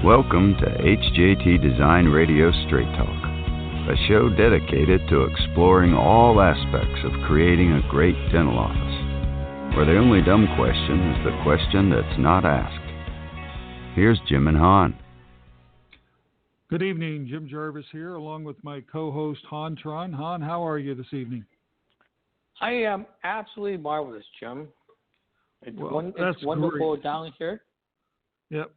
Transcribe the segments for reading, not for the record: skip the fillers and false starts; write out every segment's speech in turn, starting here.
Welcome to HJT Design Radio Straight Talk, a show dedicated to exploring all aspects of creating a great dental office, where the only dumb question is the question that's not asked. Here's Jim and Han. Good evening, Jim Jarvis here, along with my co-host Han Tron. Han, how are you this evening? I am absolutely marvelous, Jim. It's wonderful great. Down here. Yep.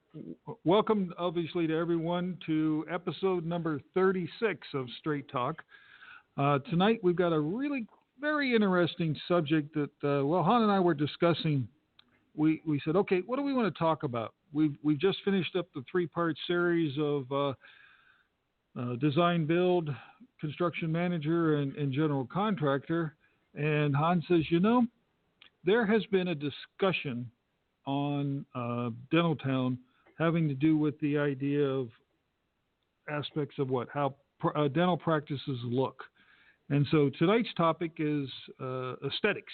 Welcome, obviously, to everyone to episode number 36 of Straight Talk. Tonight, we've got a really very interesting subject that, Han and I were discussing. We said, okay, what do we want to talk about? We've just finished up the three-part series of design, build, construction manager, and general contractor. And Han says, there has been a discussion on Dental Town having to do with the idea of aspects of how dental practices look. And so tonight's topic is aesthetics.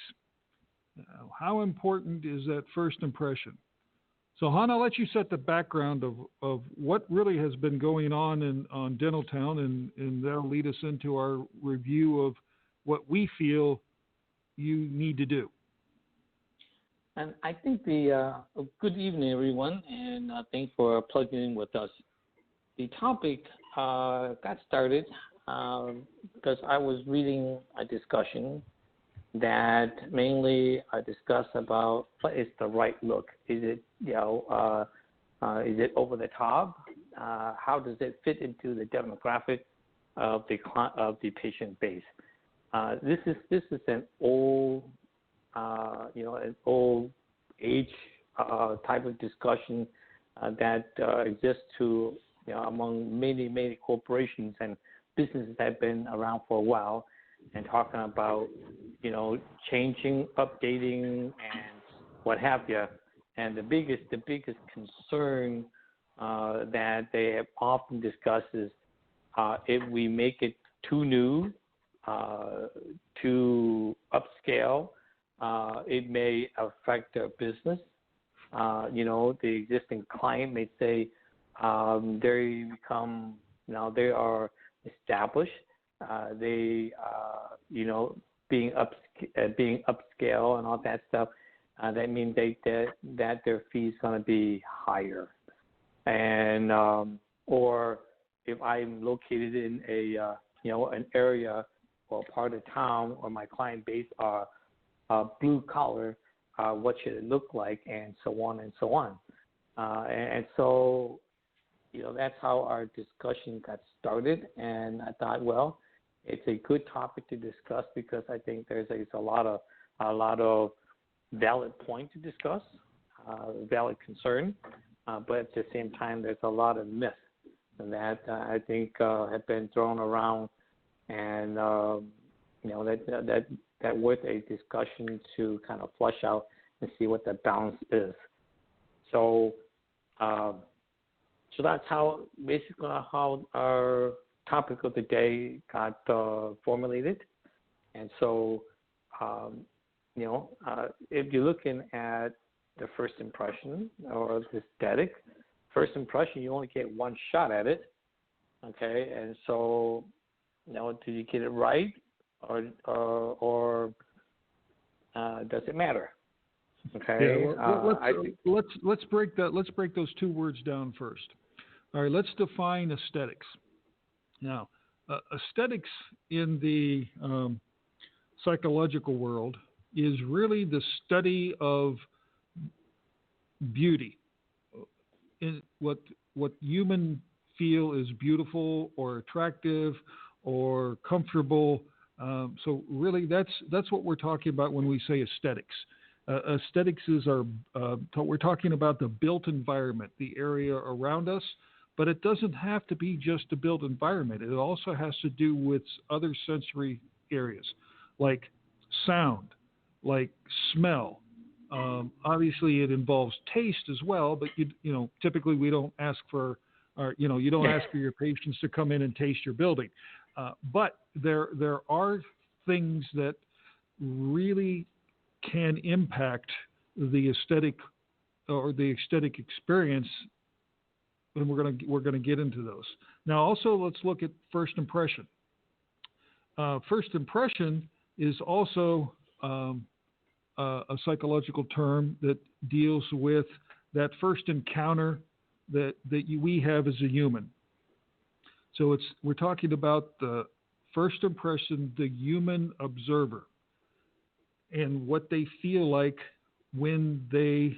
How important is that first impression? So, Han, I'll let you set the background of what really has been going on Dental Town, and that'll lead us into our review of what we feel you need to do. And I think good evening, everyone, and thanks for plugging in with us. The topic got started because I was reading a discussion that mainly discussed about what is the right look. Is it, is it over the top? How does it fit into the demographic of the patient base? This is an old an old age type of discussion that exists among many corporations and businesses that have been around for a while, and talking about changing, updating, and what have you. And the biggest concern that they have often discussed is if we make it too new, too upscale, it may affect their business. The existing client may say they are established. They being upscale and all that stuff. That means that their fee is going to be higher. And or if I'm located in an area or part of town where my client base are blue collar, what should it look like, and so on and so on. And so, that's how our discussion got started. And I thought, well, it's a good topic to discuss because I think there's a lot of valid point to discuss, valid concern, but at the same time, there's a lot of myths that I think have been thrown around, and that worth a discussion to kind of flush out and see what the balance is. So that's basically how our topic of the day got formulated. And so, if you're looking at the first impression or the aesthetic, first impression, you only get one shot at it. Okay, and so, do you get it right? Or does it matter? Okay. Yeah, let's break that. Let's break those two words down first. All right. Let's define aesthetics. Now, aesthetics in the psychological world is really the study of beauty, in what human feel is beautiful or attractive or comfortable. So really, that's what we're talking about when we say aesthetics. Aesthetics is we're talking about the built environment, the area around us, but it doesn't have to be just a built environment. It also has to do with other sensory areas, like sound, like smell. Obviously, it involves taste as well, but typically we don't ask for, you don't ask for your patients to come in and taste your building. But there are things that really can impact the aesthetic or the aesthetic experience and we're gonna get into those. Now, also, let's look at first impression. First impression is also a psychological term that deals with that first encounter that we have as a human. So we're talking about the first impression, the human observer, and what they feel like when they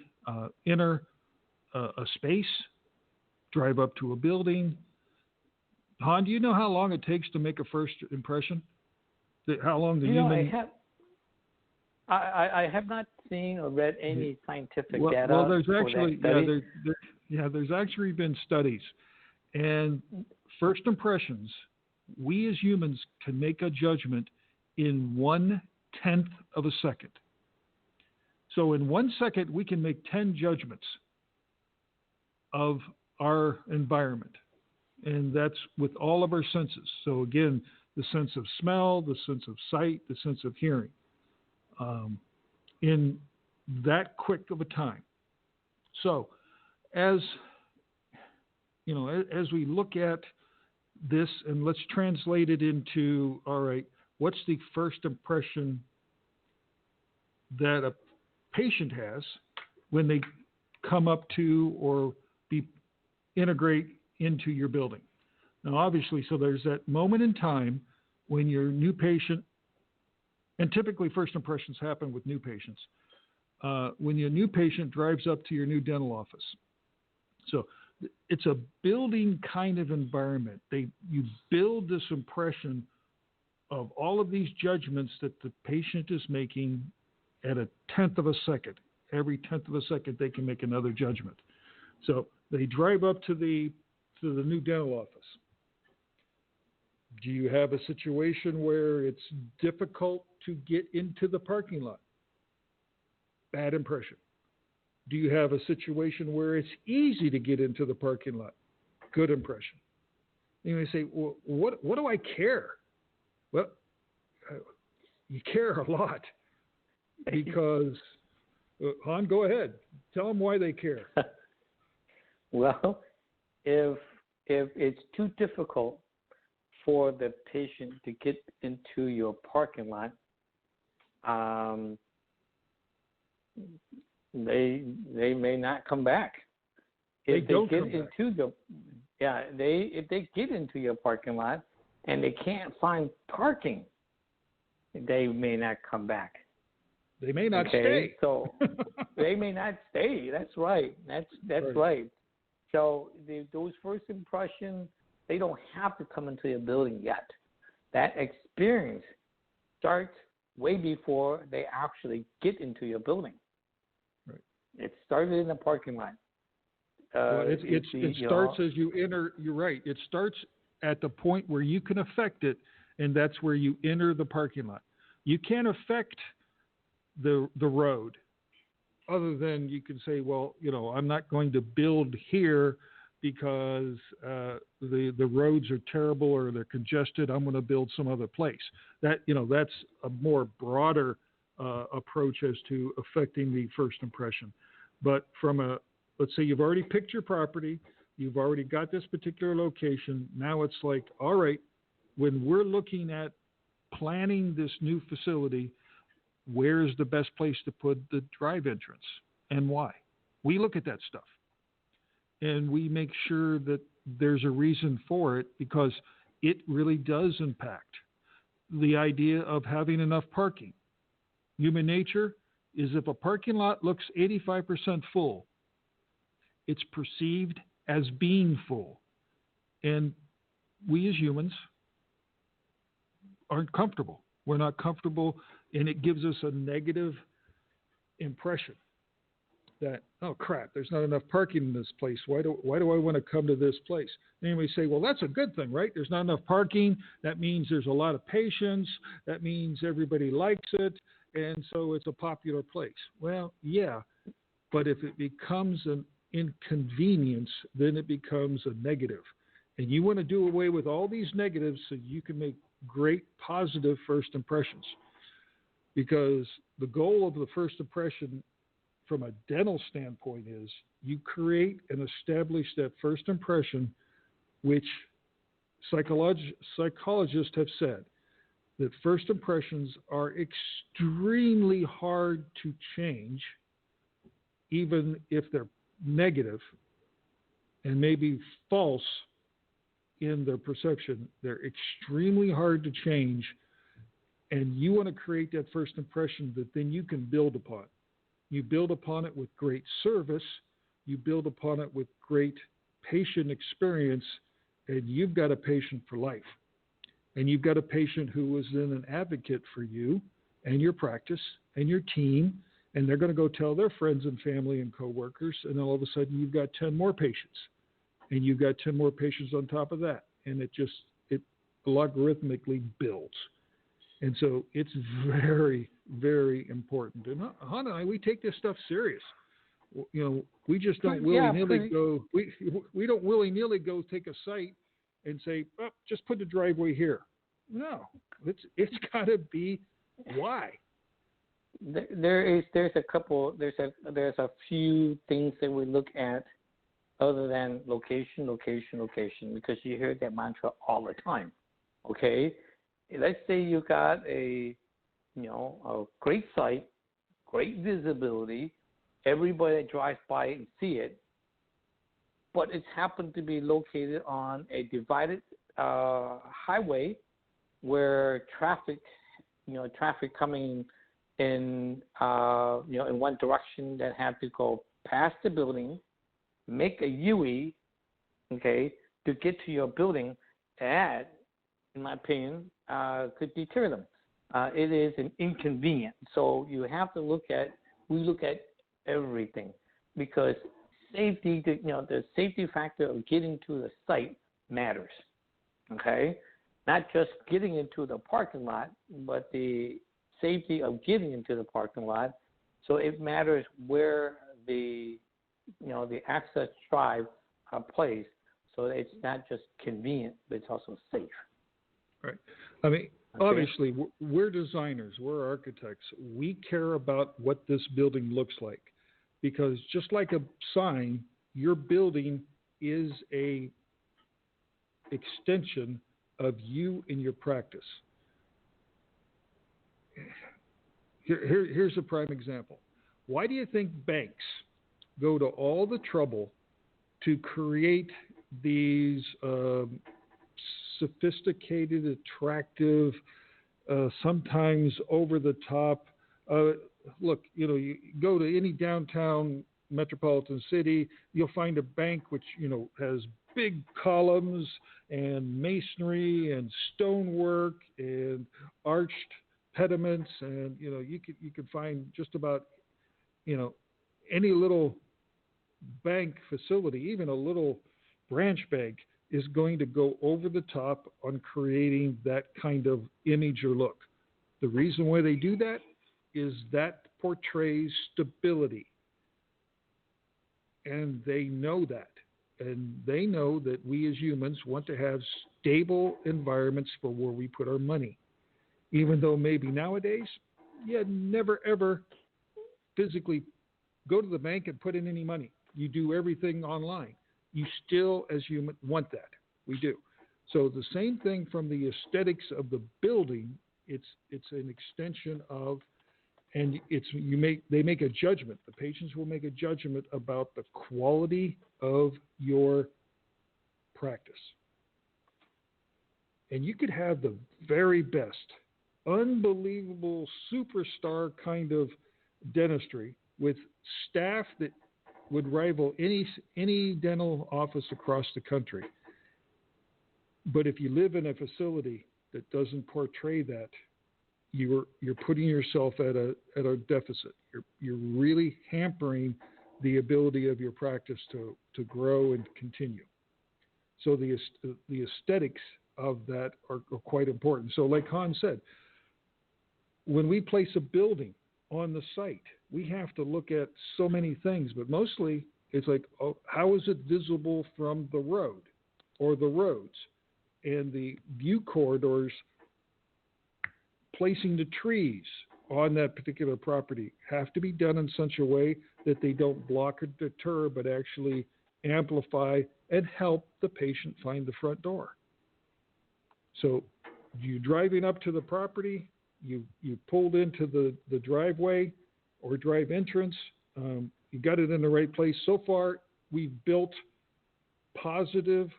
enter a space, drive up to a building. Han, do you know how long it takes to make a first impression? How long the human? I have not seen or read any scientific data. Well, there's actually there's actually been studies, and first impressions, we as humans can make a judgment in 1/10 of a second. So in 1 second, we can make 10 judgments of our environment. And that's with all of our senses. So again, the sense of smell, the sense of sight, the sense of hearing, in that quick of a time. So as we look at this, and let's translate it into, all right, what's the first impression that a patient has when they come up to or integrate into your building? Now, obviously, so there's that moment in time when your new patient, and typically first impressions happen with new patients, when your new patient drives up to your new dental office. So it's a building kind of environment. You build this impression of all of these judgments that the patient is making at 1/10 of a second. Every 1/10 of a second, they can make another judgment. So they drive up to the new dental office. Do you have a situation where it's difficult to get into the parking lot? Bad impression. Do you have a situation where it's easy to get into the parking lot? Good impression. And you say, well, what do I care? Well, you care a lot because, Han, go ahead. Tell them why they care. Well, if it's too difficult for the patient to get into your parking lot, they may not come back. If they get into your parking lot and they can't find parking, they may not come back. They may not stay. So they may not stay. That's right. That's right. So those first impressions, they don't have to come into your building yet. That experience starts way before they actually get into your building. Right. It started in the parking lot. It starts as you enter. You're right. It starts at the point where you can affect it, and that's where you enter the parking lot. You can't affect the road, other than you can say, well, I'm not going to build here because the roads are terrible or they're congested. I'm going to build some other place. That's a more broader approach as to affecting the first impression. But let's say you've already picked your property, you've already got this particular location. Now it's like, all right, when we're looking at planning this new facility, where's the best place to put the drive entrance and why? We look at that stuff and we make sure that there's a reason for it, because it really does impact the idea of having enough parking. Human nature is, if a parking lot looks 85% full, it's perceived as being full. And we as humans aren't comfortable. We're not comfortable, and it gives us a negative impression that, oh crap, there's not enough parking in this place. Why do I want to come to this place? And we say, well, that's a good thing, right? There's not enough parking. That means there's a lot of patients. That means everybody likes it, and so it's a popular place. Well, yeah, but if it becomes an inconvenience, then it becomes a negative. And you want to do away with all these negatives so you can make great positive first impressions. Because the goal of the first impression from a dental standpoint is you create and establish that first impression, which psychologists have said that first impressions are extremely hard to change, even if they're negative and maybe false in their perception. They're extremely hard to change, and you want to create that first impression that then you can build upon. You build upon it with great service, you build upon it with great patient experience, and you've got a patient for life. And you've got a patient who is then an advocate for you and your practice and your team, and they're going to go tell their friends and family and coworkers, and then all of a sudden you've got 10 more patients, and you've got 10 more patients on top of that, and it logarithmically builds. And so it's very, very important. And Han and I, we take this stuff serious. You know, we just don't willy-nilly go. We don't willy-nilly go take a site and say, oh, just put the driveway here. No, it's got to be why. There's a few things that we look at other than location, because you hear that mantra all the time. Okay, let's say you got a great site, great visibility, everybody that drives by and see it, but it's happened to be located on a divided highway where traffic coming in in one direction that have to go past the building, make a U-turn, okay, to get to your building. That, in my opinion, could deter them. It is an inconvenience. So you have to look at everything, because safety, the safety factor of getting to the site matters. Okay, not just getting into the parking lot, but the safety of getting into the parking lot. So it matters where the access drive are placed. So it's not just convenient, but it's also safe. Right. I mean, obviously, we're designers, we're architects. We care about what this building looks like, because just like a sign, your building is a extension of you and your practice. Here's a prime example. Why do you think banks go to all the trouble to create these sophisticated, attractive, sometimes over the top? Look, you go to any downtown metropolitan city, you'll find a bank which has big columns and masonry and stonework and arched pediments, and you could find just about any little bank facility, even a little branch bank, is going to go over the top on creating that kind of image or look. The reason why they do that is that portrays stability. And they know that. And they know that we as humans want to have stable environments for where we put our money. Even though maybe nowadays you never ever physically go to the bank and put in any money. You do everything online. You still, as humans, want that. We do. So the same thing from the aesthetics of the building. It's an extension of, and they make a judgment. The patients will make a judgment about the quality of your practice. And you could have the very best, unbelievable superstar kind of dentistry with staff that would rival any dental office across the country. But if you live in a facility that doesn't portray that, you're putting yourself at a deficit. You're really hampering the ability of your practice to grow and continue. So the aesthetics of that are quite important. So like Han said, when we place a building on the site, we have to look at so many things, but mostly it's like, how is it visible from the road or the roads? And the view corridors, placing the trees on that particular property have to be done in such a way that they don't block or deter, but actually amplify and help the patient find the front door. So you driving up to the property, you pulled into the driveway or drive entrance, you got it in the right place. So far, we've built positive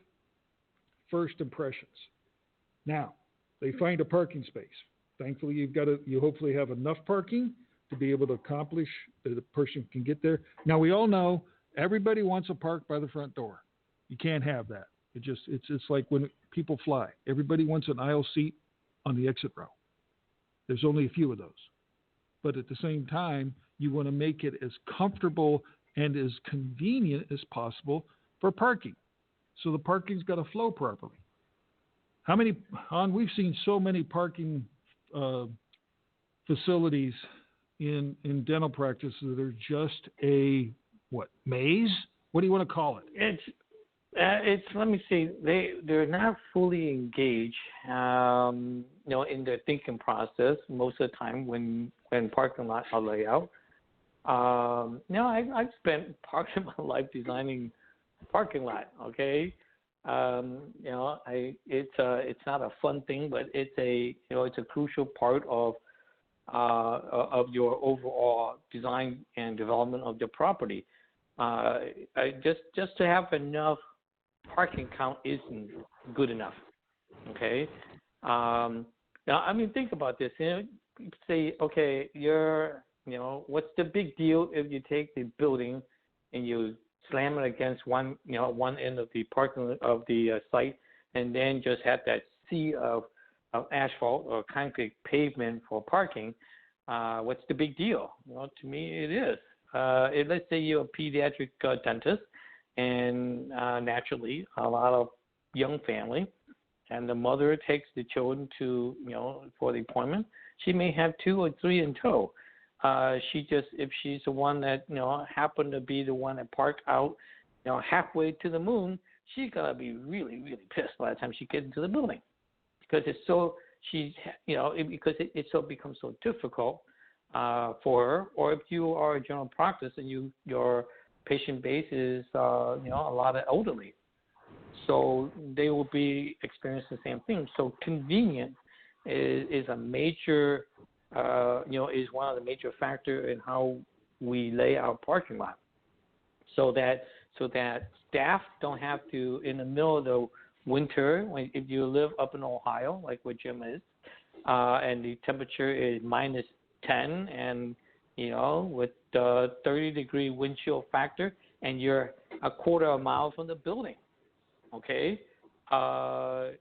first impressions. Now, they find a parking space. Thankfully, you hopefully have enough parking to be able to accomplish that the person can get there. Now, we all know everybody wants a park by the front door. You can't have that. It's like when people fly. Everybody wants an aisle seat on the exit row. There's only a few of those. But at the same time, you want to make it as comfortable and as convenient as possible for parking. So the parking's got to flow properly. We've seen so many parking facilities in dental practice that are just a maze? What do you want to call it? It's let me see. They're not fully engaged, in their thinking process most of the time when parking lots are laid out. I've spent part of my life designing parking lot. Okay, it's not a fun thing, but it's a crucial part of your overall design and development of your property. Just to have enough parking count isn't good enough. Okay. Think about this. Say, okay, what's the big deal if you take the building and you slam it against one end of the parking of the site, and then just have that sea of asphalt or concrete pavement for parking? What's the big deal? To me, it is. Let's say you're a pediatric dentist, and naturally, a lot of young family, and the mother takes the children to for the appointment. She may have 2 or 3 in tow. If she's the one that happened to be the one that parked out halfway to the moon, she's gonna be really, really pissed by the time she gets into the building, because it becomes so difficult for her. Or if you are a general practice and your patient base is a lot of elderly, so they will be experiencing the same thing. So convenience is a major is one of the major factors in how we lay our parking lot, so that staff don't have to, in the middle of the winter, if you live up in Ohio, like where Jim is, and the temperature is -10, and with the 30-degree wind chill factor, and you're a quarter of a mile from the building, okay,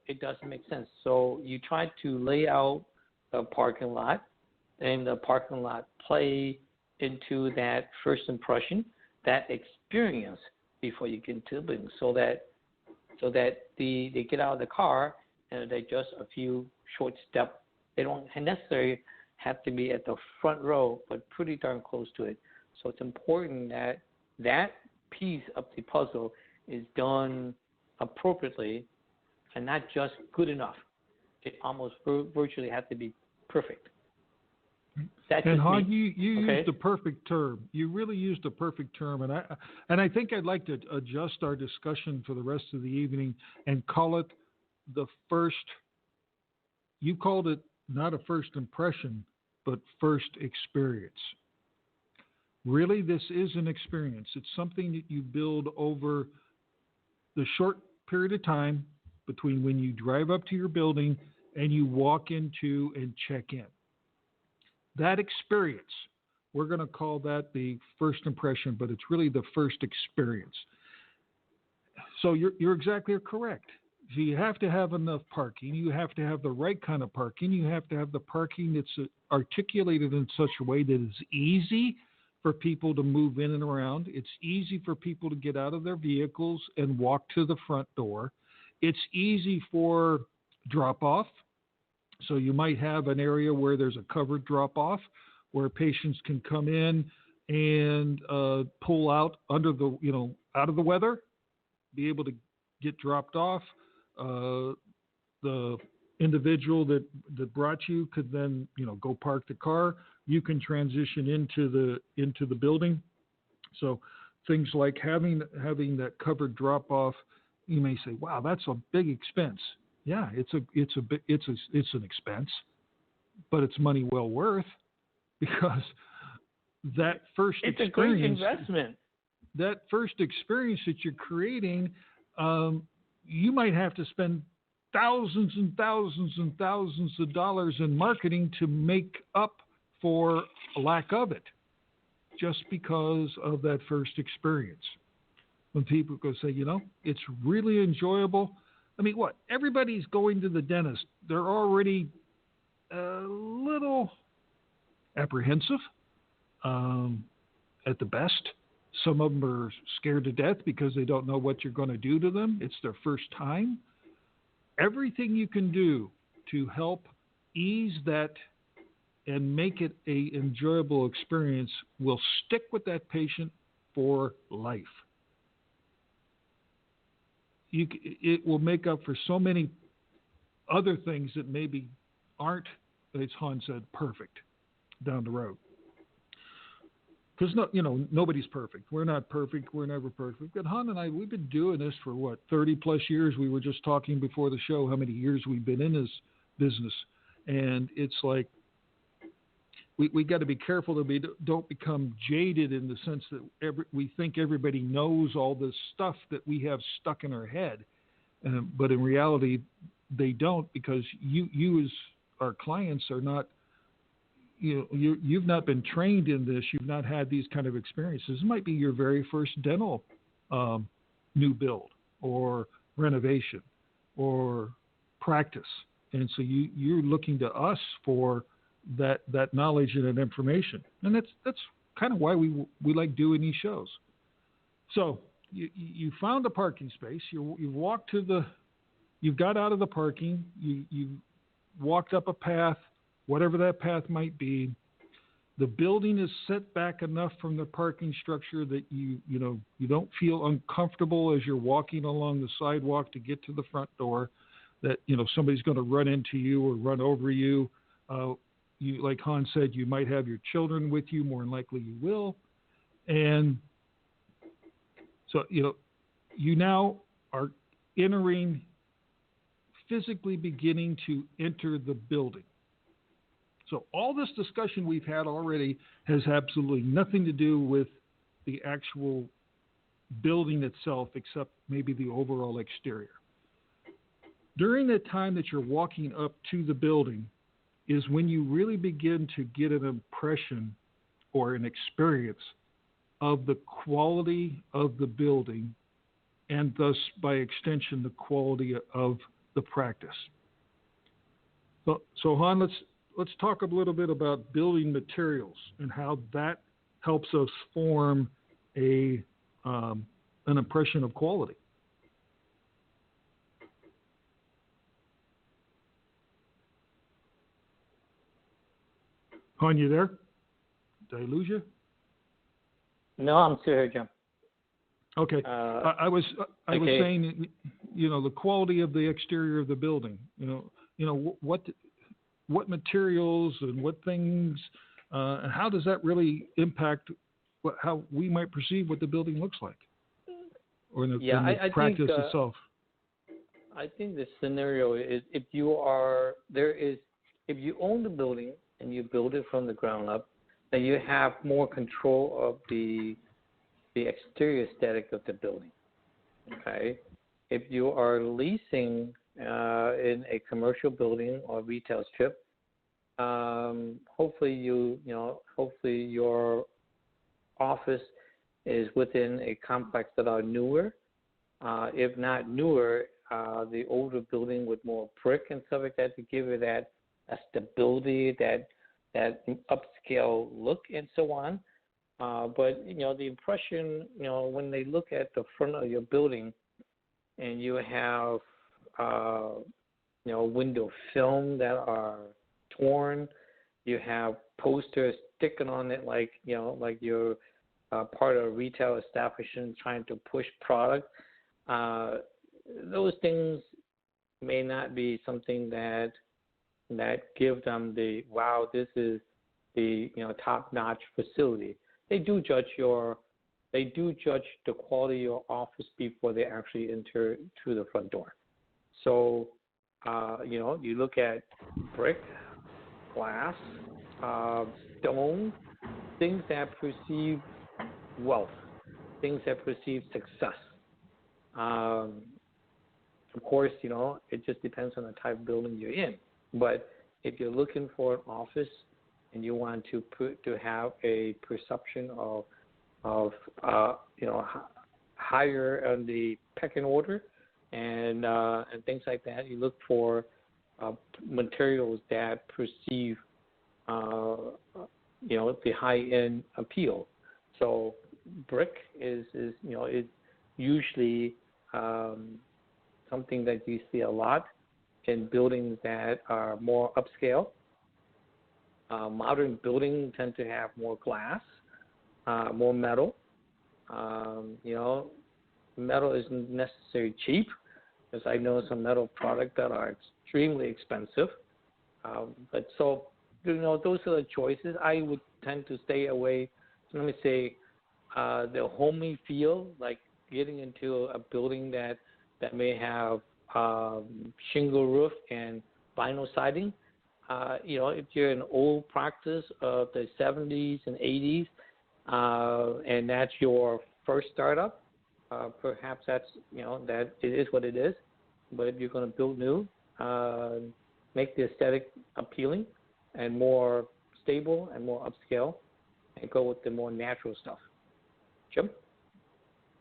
it doesn't make sense. So you try to lay out a parking lot, and the parking lot play into that first impression, that experience before you get into the building, so that they get out of the car and they just a few short steps. They don't necessarily have to be at the front row, but pretty darn close to it. So it's important that piece of the puzzle is done appropriately and not just good enough. It almost virtually has to be perfect. And Hod, you used the perfect term. You really used the perfect term, and I think I'd like to adjust our discussion for the rest of the evening and call it the first. You called it not a first impression, but first experience. Really, this is an experience. It's something that you build over the short period of time between when you drive up to your building and you walk into and check in. That experience, we're going to call that the first impression, but it's really the first experience. So you're exactly correct. So you have to have enough parking. You have to have the right kind of parking. You have to have the parking that's articulated in such a way that it's easy for people to move in and around. It's easy for people to get out of their vehicles and walk to the front door. It's easy for drop-off. So you might have an area where there's a covered drop-off where patients can come in and pull out under the, out of the weather, be able to get dropped off. The individual that brought you could then, go park the car. You can transition into the building. So things like having that covered drop off, you may say, "Wow, that's a big expense." Yeah, it's an expense, but it's money well worth because that first it's experience, a great investment. that first experience that you're creating, you might have to spend thousands and thousands and thousands of dollars in marketing to make up for a lack of it, just because of that first experience. When people go say, it's really enjoyable. I mean, what? Everybody's going to the dentist. They're already a little apprehensive at the best. Some of them are scared to death because they don't know what you're going to do to them. It's their first time. Everything you can do to help ease that and make it an enjoyable experience will stick with that patient for life. It will make up for so many other things that maybe aren't, as Han said, perfect down the road. Because nobody's perfect. We're not perfect. We're never perfect. But Han and I, we've been doing this for 30 plus years. We were just talking before the show how many years we've been in this business, and it's like we got to be careful that we don't become jaded in the sense that we think everybody knows all this stuff that we have stuck in our head, but in reality, they don't, because you as our clients are not. You've not been trained in this. You've not had these kind of experiences. It might be your very first dental new build or renovation or practice, and so you're looking to us for that knowledge and that information, and that's kind of why we like doing these shows. So you found a parking space. You walked you've got out of the parking. You walked up a path. Whatever that path might be, the building is set back enough from the parking structure that you don't feel uncomfortable as you're walking along the sidewalk to get to the front door, that somebody's going to run into you or run over you. You, like Han said, you might have your children with you. More than likely, you will, and so you now are physically beginning to enter the building. So all this discussion we've had already has absolutely nothing to do with the actual building itself, except maybe the overall exterior. During the time that you're walking up to the building is when you really begin to get an impression or an experience of the quality of the building, and thus, by extension, the quality of the practice. So Han, let's talk a little bit about building materials and how that helps us form an impression of quality. Han, you there? Did I lose you? No, I'm still here, Jim. Okay. I was saying, the quality of the exterior of the building. What materials and what things, and how does that really impact how we might perceive what the building looks like, or in the practice itself? I think the scenario is if you own the building and you build it from the ground up, then you have more control of the exterior aesthetic of the building. Okay, if you are leasing in a commercial building or retail strip, hopefully your office is within a complex that are newer. If not newer, the older building with more brick and stuff like that to give it that stability, that upscale look, and so on. But the impression, when they look at the front of your building, and you have window film that are torn, you have posters sticking on it like you're part of a retail establishment trying to push product. Those things may not be something that give them the wow, this is the top-notch facility. They do judge your they do judge the quality of office before they actually enter through the front door. So, you look at brick, glass, stone, things that perceive wealth, things that perceive success. Of course, it just depends on the type of building you're in. But if you're looking for an office and you want to have a perception of higher on the pecking order and things like that, you look for materials that perceive the high-end appeal. So brick is usually something that you see a lot in buildings that are more upscale. Modern buildings tend to have more glass, more metal. Metal isn't necessarily cheap, because I know some metal products that are extremely expensive. But so, those are the choices. I would tend to stay away. Let me say, the homey feel, like getting into a building that may have shingle roof and vinyl siding. If you're an old practice of the 70s and 80s, and that's your first startup, perhaps that it is what it is. But if you're going to build new, make the aesthetic appealing and more stable and more upscale, and go with the more natural stuff. Jim?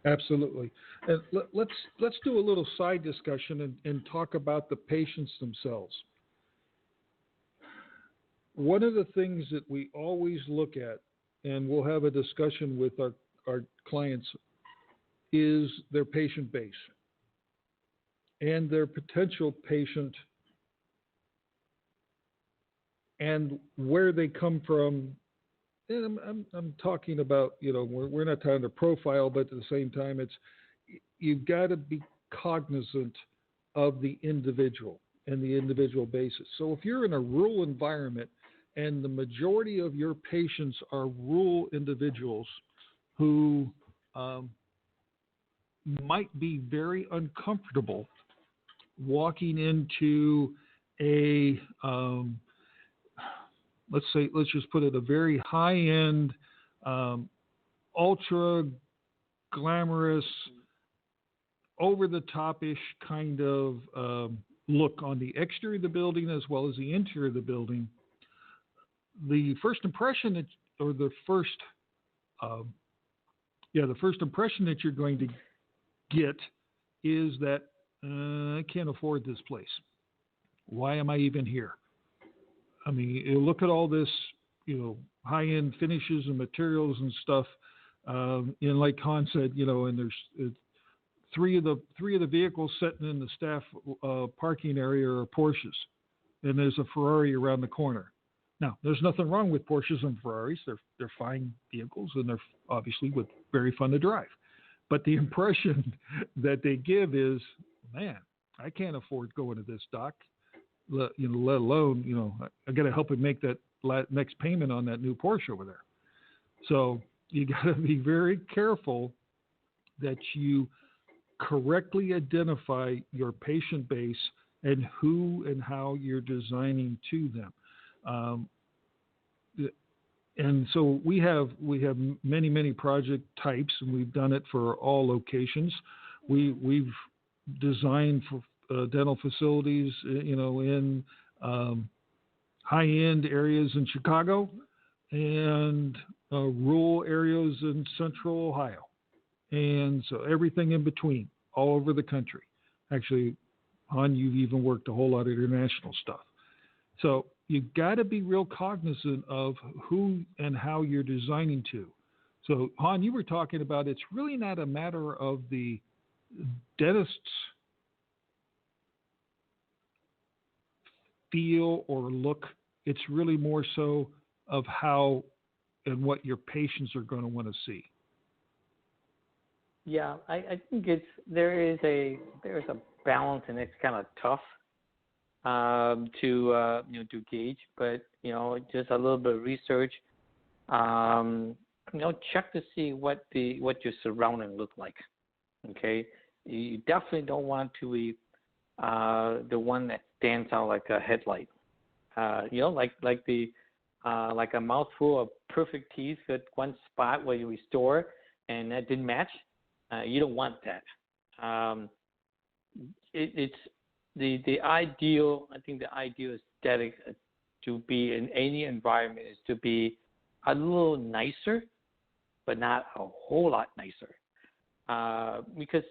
Absolutely. And let's do a little side discussion and talk about the patients themselves. One of the things that we always look at, and we'll have a discussion with our clients, is their patient base and their potential patient and where they come from. And I'm talking about, we're not trying to profile, but at the same time, you've got to be cognizant of the individual and the individual basis. So if you're in a rural environment and the majority of your patients are rural individuals who might be very uncomfortable walking into a let's just put it, a very high-end, ultra glamorous, over-the-top-ish kind of look on the exterior of the building as well as the interior of the building. The first impression the first impression that you're going to get is that I can't afford this place. Why am I even here? I mean, you look at all this, high-end finishes and materials and stuff. And like Han said, and there's three of the vehicles sitting in the staff parking area are Porsches, and there's a Ferrari around the corner. Now, there's nothing wrong with Porsches and Ferraris. They're fine vehicles, and they're obviously very fun to drive. But the impression that they give is, man, I can't afford going to this dock. Let alone, I got to help him make that next payment on that new Porsche over there. So you got to be very careful that you correctly identify your patient base and who and how you're designing to them. And so we have many project types, and we've done it for all locations. We've designed for dental facilities, in high-end areas in Chicago and rural areas in central Ohio. And so everything in between, all over the country. Actually, Han, you've even worked a whole lot of international stuff. So you got to be real cognizant of who and how you're designing to. So, Han, you were talking about it's really not a matter of the dentist's feel or look. It's really more so of how and what your patients are going to want to see. Yeah, I think there's a balance, and it's kind of tough to gauge. But just a little bit of research. check to see what your surrounding look like. Okay, you definitely don't want to be the one that stands out like a headlight. Like a mouthful of perfect teeth at one spot where you restore and that didn't match. You don't want that. It's the ideal. I think the ideal aesthetic to be in any environment is to be a little nicer, but not a whole lot nicer. Because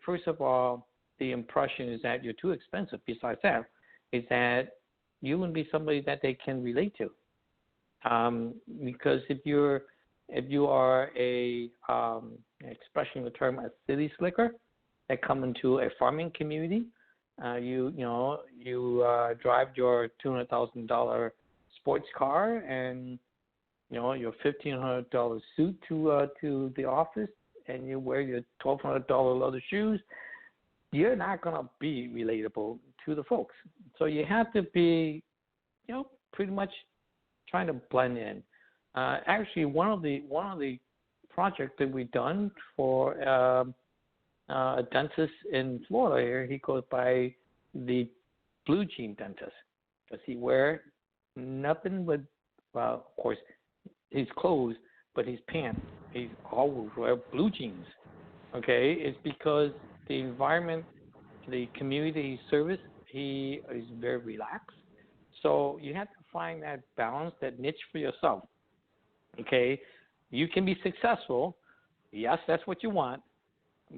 first of all, the impression is that you're too expensive. Besides that, is that you wouldn't be somebody that they can relate to. Because if you are a expression of the term a city slicker that come into a farming community, you drive your $200,000 sports car and your $1,500 suit to the office, and you wear your $1,200 leather shoes, you're not gonna be relatable to the folks. So you have to be, pretty much trying to blend in. Actually, one of the projects that we've done for a dentist in Florida here, he goes by the blue jean dentist because he wear nothing but, well, of course, his clothes, but his pants, he's always wear blue jeans. Okay, it's because the environment, the community service, he is very relaxed. So you have to find that balance, that niche for yourself. Okay, you can be successful. Yes, that's what you want,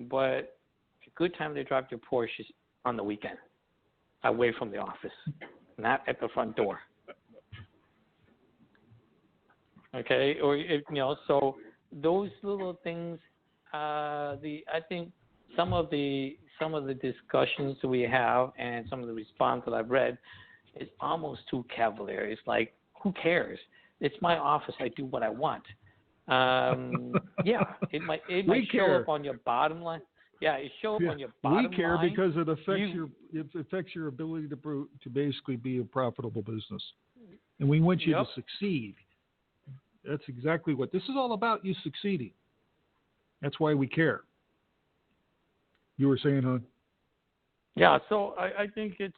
but it's a good time to drive your Porsche on the weekend, away from the office, not at the front door. Okay, or so those little things. I think some of the discussions we have and some of the response that I've read is almost too cavalier. It's like, who cares? It's my office. I do what I want. Yeah, it might show up on your bottom line. Yeah, it shows up on your bottom line. We care because it affects your ability to basically be a profitable business, and we want you to succeed. That's exactly what this is all about. You succeeding. That's why we care. You were saying, huh? Yeah, so I think it's,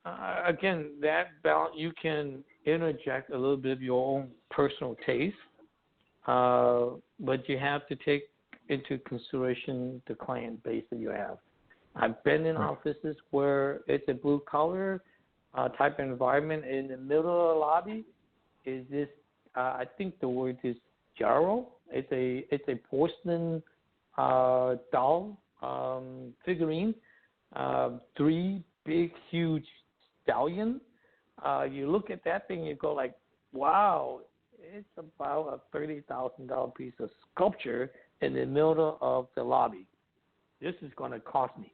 again, that balance, you can interject a little bit of your own personal taste, but you have to take into consideration the client base that you have. I've been in offices where it's a blue-collar type of environment. In the middle of the lobby is this, I think the word is gyro. It's a porcelain doll figurine, 3 big, huge stallion. You look at that thing, you go like, wow, it's about a $30,000 piece of sculpture in the middle of the lobby. This is going to cost me,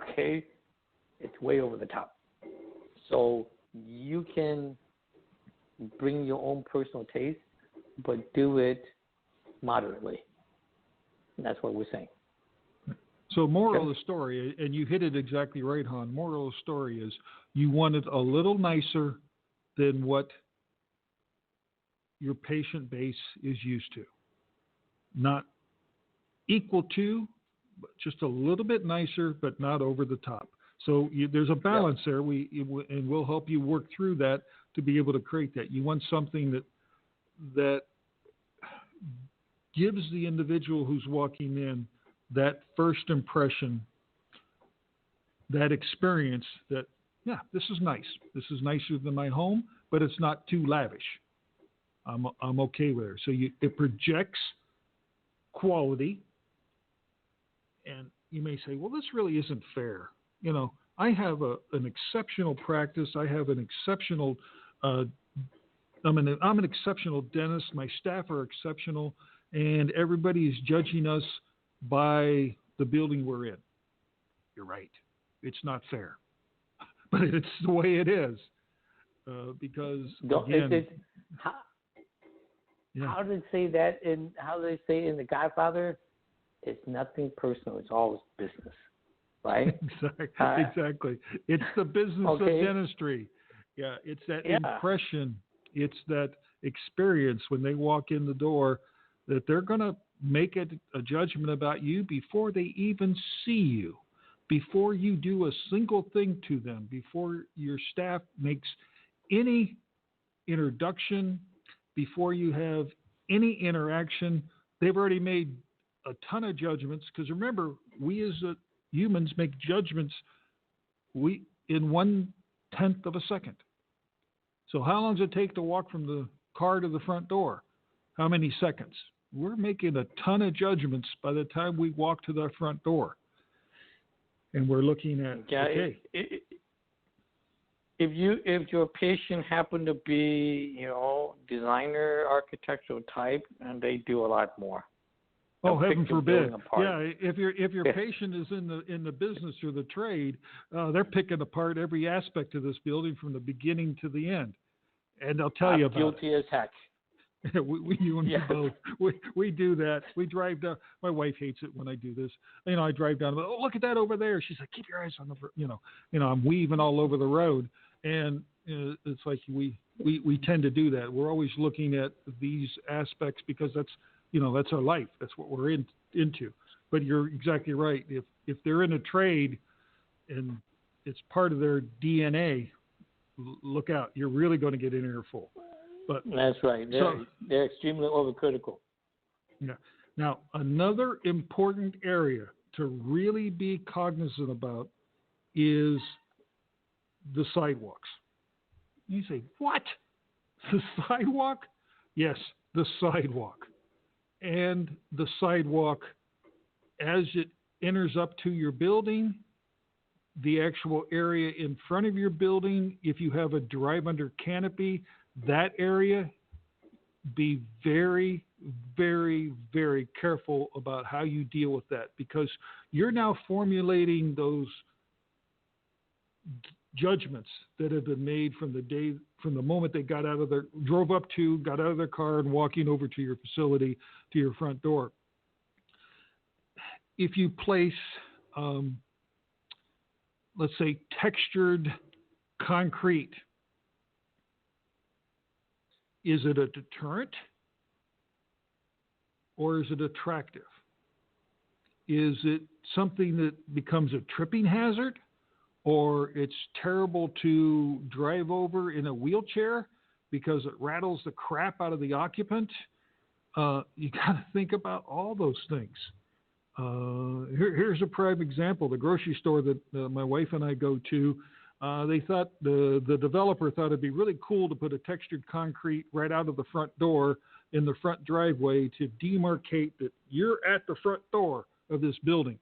okay? It's way over the top. So you can bring your own personal taste, but do it moderately. And that's what we're saying. So moral of the story, and you hit it exactly right, Han. Moral of the story is you want it a little nicer than what your patient base is used to. Not equal to, but just a little bit nicer, but not over the top. So there's a balance there. And we'll help you work through that to be able to create that. You want something that gives the individual who's walking in that first impression, that experience that, this is nice. This is nicer than my home, but it's not too lavish. I'm okay with it. So it projects quality, and you may say, well, this really isn't fair. I have an exceptional practice. I have an exceptional, I'm an exceptional dentist. My staff are exceptional, and everybody is judging us by the building we're in. You're right. It's not fair, but it's the way it is. Because again, how do they say that how do they say in The Godfather? It's nothing personal. It's always business, right? Exactly. It's the business of dentistry. Yeah, it's that impression. It's that experience when they walk in the door that they're going to make a judgment about you before they even see you, before you do a single thing to them, before your staff makes any introduction, before you have any interaction. They've already made a ton of judgments, because remember, we as humans make judgments in 1/10 of a second. So how long does it take to walk from the car to the front door? How many seconds? We're making a ton of judgments by the time we walk to the front door. And we're looking at, okay. If your patient happen to be, designer, architectural type, and they do a lot more. Oh, heaven forbid! Yeah, if your patient is in the business or the trade, they're picking apart every aspect of this building from the beginning to the end, and they'll tell you about guilty as heck. You and me both. We do that. We drive down. My wife hates it when I do this. I drive down. Oh, look at that over there. She's like, keep your eyes on the. I'm weaving all over the road, and it's like we tend to do that. We're always looking at these aspects because that's our life. That's what we're into. But you're exactly right. If they're in a trade and it's part of their DNA, look out. You're really going to get an earful. But that's right. They're extremely overcritical. Yeah. Now, another important area to really be cognizant about is the sidewalks. You say, what? The sidewalk? Yes, the sidewalk. And the sidewalk, as it enters up to your building, the actual area in front of your building, if you have a drive under canopy, that area, be very, very, very careful about how you deal with that, because you're now formulating those judgments that have been made from the moment they got out of their car and walking over to your facility, to your front door. If you place, let's say, textured concrete, is it a deterrent or is it attractive? Is it something that becomes a tripping hazard, or it's terrible to drive over in a wheelchair because it rattles the crap out of the occupant? You got to think about all those things. Here's a prime example. The grocery store that my wife and I go to, they thought the developer thought it'd be really cool to put a textured concrete right out of the front door in the front driveway to demarcate that you're at the front door of this building.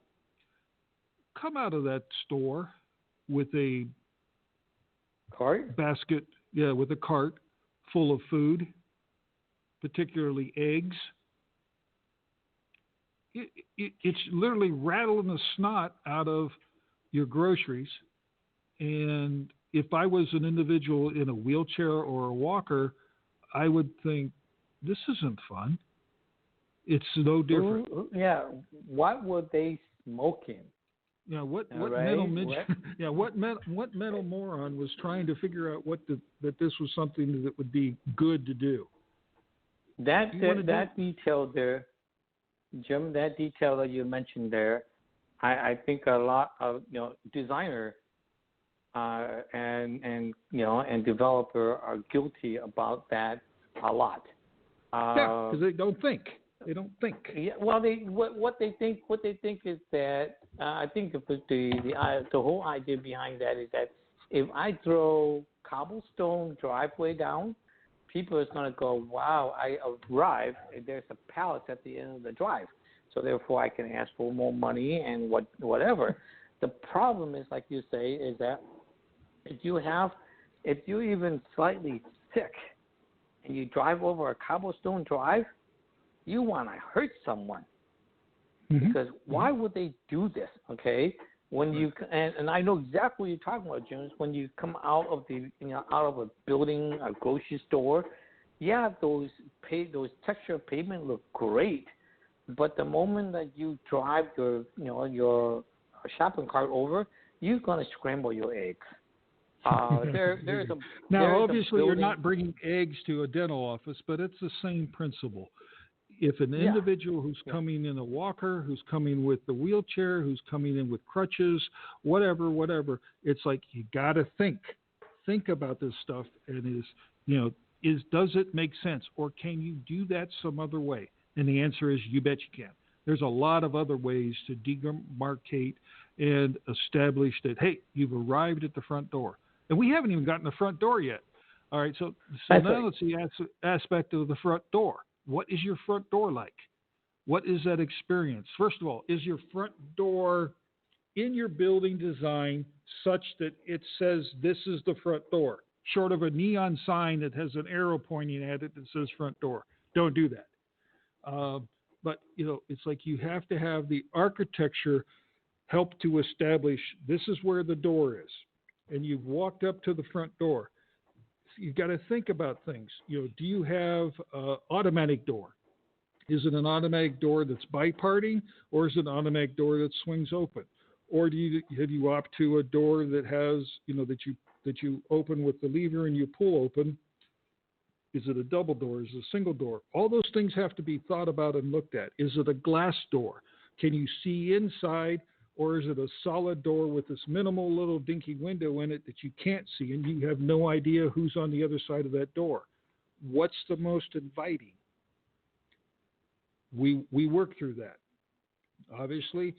Come out of that store with a cart basket, with a cart full of food, particularly eggs. It's literally rattling the snot out of your groceries. And if I was an individual in a wheelchair or a walker, I would think, this isn't fun. It's no different. Yeah. What were they smoking? Yeah. What right? mental what mental moron was trying to figure out that this was something that would be good to do? That detail there, Jim. That detail that you mentioned there, I think a lot of designer and developer are guilty about that a lot. Because they don't think. They don't think. Yeah. Well, what they think is that I think the whole idea behind that is that if I throw cobblestone driveway down, people is going to go, wow, I arrived, and there's a pallet at the end of the drive, so therefore I can ask for more money and whatever. The problem is, like you say, is that if you're even slightly sick and you drive over a cobblestone drive, you want to hurt someone. Mm-hmm. Because why would they do this? Okay, when you and I know exactly what you're talking about, James. When you come out of a building, a grocery store, those textured pavement look great, but the moment that you drive your shopping cart over, you're gonna scramble your eggs. There's a now, there's a obviously, you're building. not bringing eggs to a dental office, but it's the same principle. If an Yeah. individual who's Yeah. coming in a walker, who's coming with the wheelchair, who's coming in with crutches, whatever, it's like you got to think about this stuff, and does it make sense, or can you do that some other way? And the answer is, you bet you can. There's a lot of other ways to demarcate and establish that, hey, you've arrived at the front door, and we haven't even gotten the front door yet. All right, so That's now right. let's see aspect of the front door. What is your front door like? What is that experience? First of all, is your front door in your building design such that it says this is the front door, short of a neon sign that has an arrow pointing at it that says front door? Don't do that. But, it's like you have to have the architecture help to establish this is where the door is. And you've walked up to the front door. You've got to think about things. Do you have an automatic door? Is it an automatic door that's biparting, or is it an automatic door that swings open? Or have you opt to a door that has, that you open with the lever and you pull open? Is it a double door? Is it a single door? All those things have to be thought about and looked at. Is it a glass door? Can you see inside? Or is it a solid door with this minimal little dinky window in it that you can't see, and you have no idea who's on the other side of that door? What's the most inviting? We work through that. Obviously,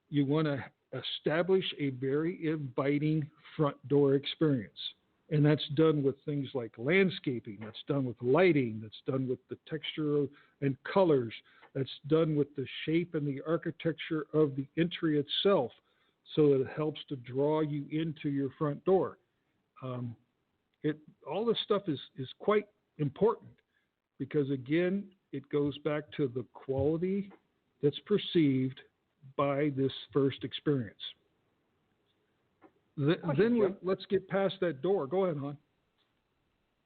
you want to establish a very inviting front door experience. And that's done with things like landscaping. That's done with lighting. That's done with the texture and colors. That's done with the shape and the architecture of the entry itself, so that it helps to draw you into your front door. All this stuff is quite important, because, again, it goes back to the quality that's perceived by this first experience. Let's get past that door. Go ahead, hon.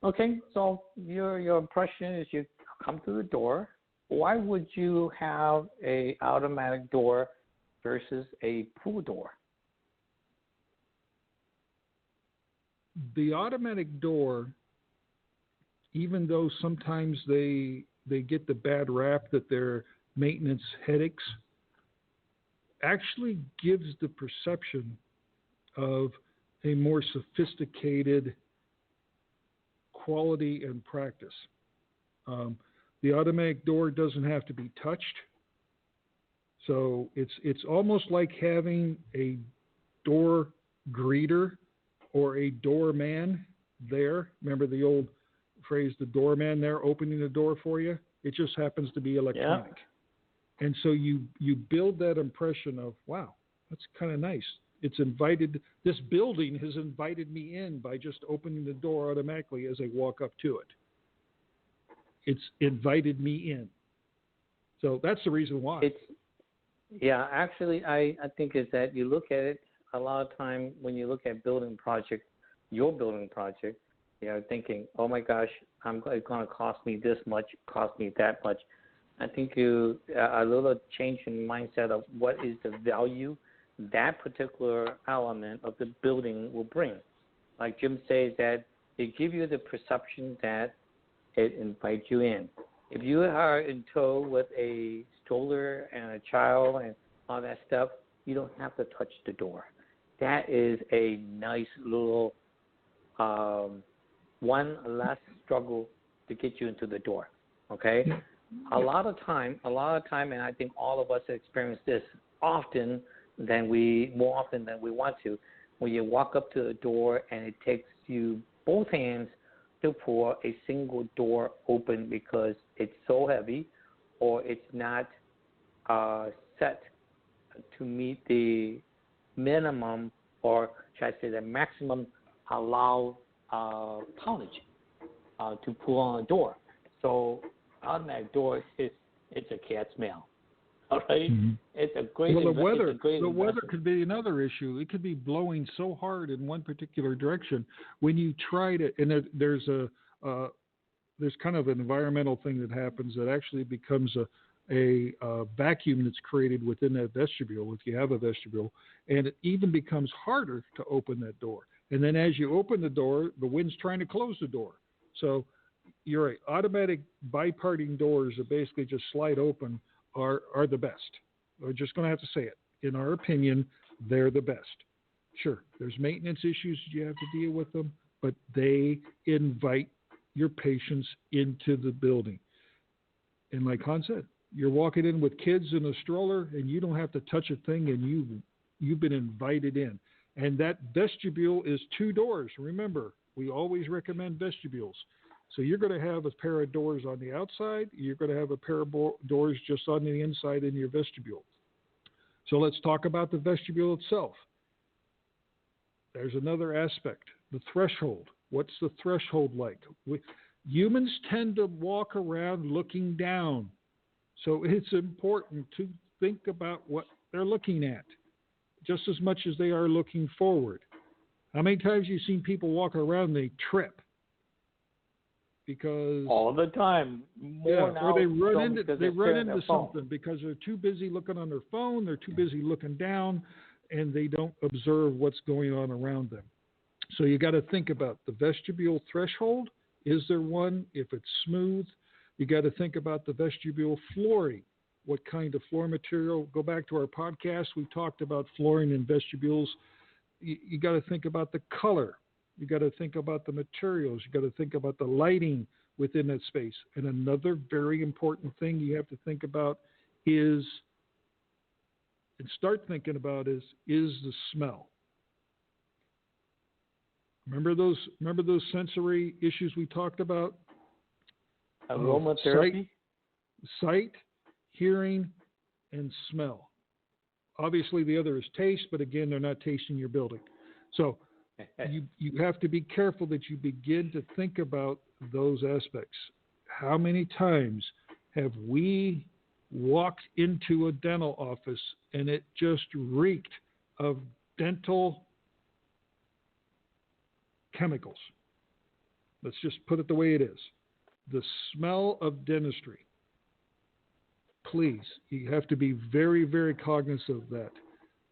Okay, so your impression is you come through the door. Why would you have a automatic door versus a pull door? The automatic door, even though sometimes they get the bad rap that they're maintenance headaches, actually gives the perception of a more sophisticated quality and practice. The automatic door doesn't have to be touched, so it's almost like having a door greeter or a doorman there. Remember the old phrase, the doorman there opening the door for you? It just happens to be electronic. Yeah. And so you build that impression of, wow, that's kind of nice. This building has invited me in by just opening the door automatically as I walk up to it. It's invited me in. So that's the reason why. Actually, I think is that you look at it a lot of time when you look at your building project, thinking, oh my gosh, it's going to cost me this much, cost me that much. I think a little change in mindset of what is the value that particular element of the building will bring. Like Jim says, that they give you the perception that it invites you in. If you are in tow with a stroller and a child and all that stuff, you don't have to touch the door. That is a nice little one less struggle to get you into the door. Okay? Yeah. A lot of time, and I think all of us experience this more often than we want to, when you walk up to the door and it takes you both hands to pour a single door open because it's so heavy, or it's not set to meet the minimum, or should I say the maximum allowed poundage to pull on a door. So automatic door it's a cat's meow. All right, it's a great. Well, the weather could be another issue. It could be blowing so hard in one particular direction when you try to, and there's kind of an environmental thing that happens that actually becomes a vacuum that's created within that vestibule, if you have a vestibule, and it even becomes harder to open that door. And then as you open the door, the wind's trying to close the door. So you're right. Automatic biparting doors that basically just slide open are the best. We're just going to have to say it. In our opinion, they're the best. Sure, there's maintenance issues you have to deal with them, but they invite your patients into the building. And like Han said, you're walking in with kids in a stroller and you don't have to touch a thing, and you've been invited in. And that vestibule is 2 doors. Remember, we always recommend vestibules. So you're going to have a pair of doors on the outside. You're going to have a pair of doors just on the inside in your vestibule. So let's talk about the vestibule itself. There's another aspect, the threshold. What's the threshold like? Humans tend to walk around looking down. So it's important to think about what they're looking at, just as much as they are looking forward. How many times have you seen people walk around and they trip? Because all the time, or they run into something because they're too busy looking on their phone, they're too busy looking down, and they don't observe what's going on around them. So you got to think about the vestibule threshold. Is there one? If it's smooth, you got to think about the vestibule flooring. What kind of floor material? Go back to our podcast. We talked about flooring in vestibules. You got to think about the color. You got to think about the materials. You got to think about the lighting within that space. And another very important thing you have to think about is the smell. Remember those sensory issues we talked about? Aromatherapy? Sight, hearing, and smell. Obviously, the other is taste, but again, they're not tasting your building. So you have to be careful that you begin to think about those aspects. How many times have we walked into a dental office and it just reeked of dental chemicals? Let's just put it the way it is. The smell of dentistry. Please, you have to be very, very cognizant of that.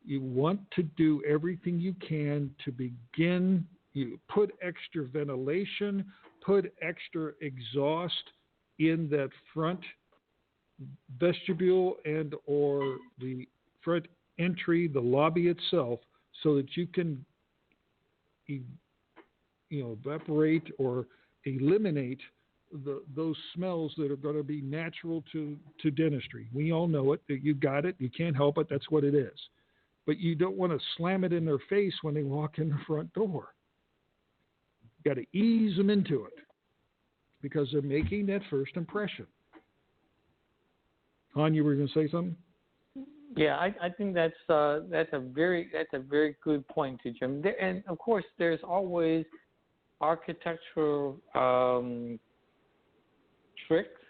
You want to do everything you can to begin, you put extra ventilation, put extra exhaust in that front vestibule and or the front entry, the lobby itself, so that you can evaporate or eliminate those smells that are going to be natural to dentistry. We all know it. You got it. You can't help it. That's what it is. But you don't want to slam it in their face when they walk in the front door. You got to ease them into it because they're making that first impression. Han, you were going to say something? Yeah, I think that's a very good point, to Jim. And of course, there's always architectural tricks,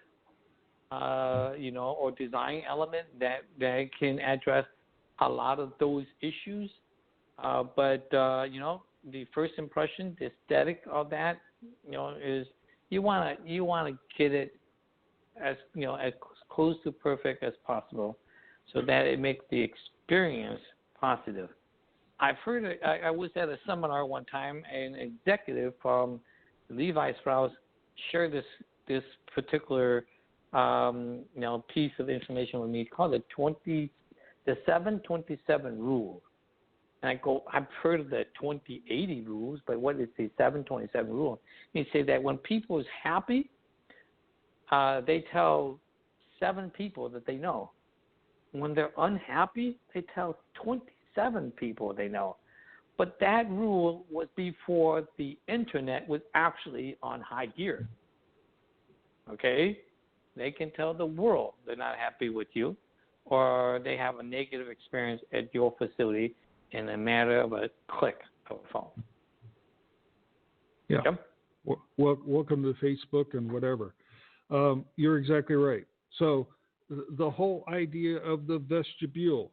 or design element that can address a lot of those issues. But the first impression, the aesthetic of that, is you want to get it as close to perfect as possible, so that it makes the experience positive. I've heard it. I was at a seminar one time, and an executive from Levi Strauss shared this particular piece of information with me. It's called the 727 rule. And I go, I've heard of the 2080 rules, but what is the 727 rule? He said that when people is happy, they tell 7 people that they know. When they're unhappy, they tell 27 people they know. But that rule was before the internet was actually on high gear. Okay? They can tell the world they're not happy with you, or they have a negative experience at your facility in a matter of a click of a phone. Yeah. Yep. Welcome to Facebook and whatever. You're exactly right. So the whole idea of the vestibule,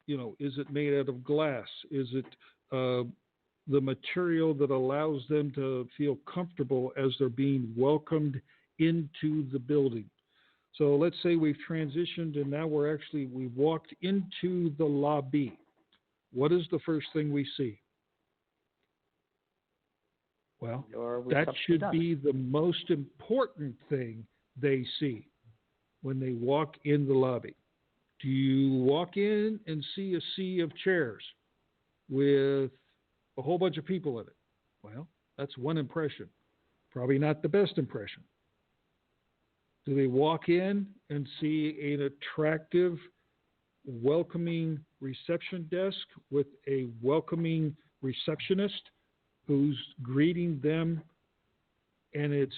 is it made out of glass? Is it the material that allows them to feel comfortable as they're being welcomed into the building? So let's say we've transitioned and now we've walked into the lobby. What is the first thing we see? Well, your that reception should desk. be the most important thing they see when they walk in the lobby. Do you walk in and see a sea of chairs with a whole bunch of people in it? Well, that's one impression. Probably not the best impression. Do they walk in and see an attractive, welcoming reception desk with a welcoming receptionist who's greeting them, and it's,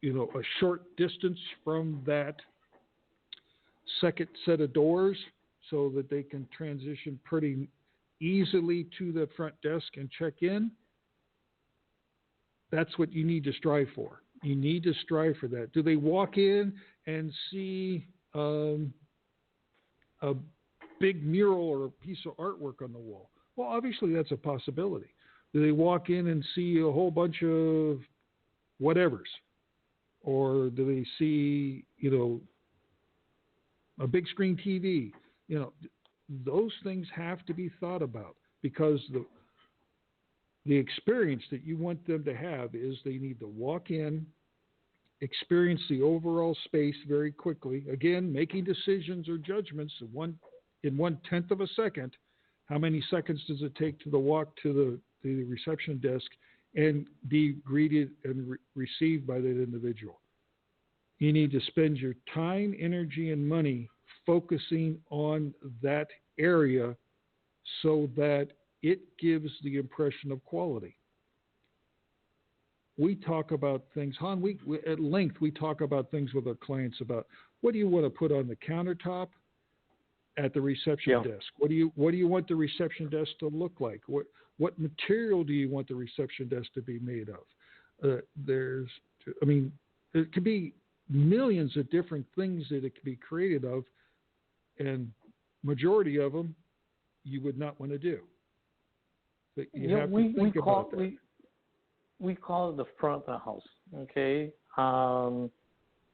a short distance from that second set of doors so that they can transition pretty easily to the front desk and check in? That's what you need to strive for. You need to strive for that. Do they walk in and see a big mural or a piece of artwork on the wall? Well, obviously that's a possibility. Do they walk in and see a whole bunch of whatevers? Or do they see, a big screen TV? Those things have to be thought about, because the experience that you want them to have is they need to walk in, experience the overall space very quickly. Again, making decisions or judgments in 1/10 of a second. How many seconds does it take to walk to the reception desk and be greeted and received by that individual? You need to spend your time, energy, and money focusing on that area so that it gives the impression of quality. We talk about things, Han, we at length, we talk about things with our clients about what do you want to put on the countertop at the reception desk? What do you want the reception desk to look like? What material do you want the reception desk to be made of? It could be millions of different things that it could be created of, and majority of them you would not want to do. But you have to think about that. We call it the front of the house, okay?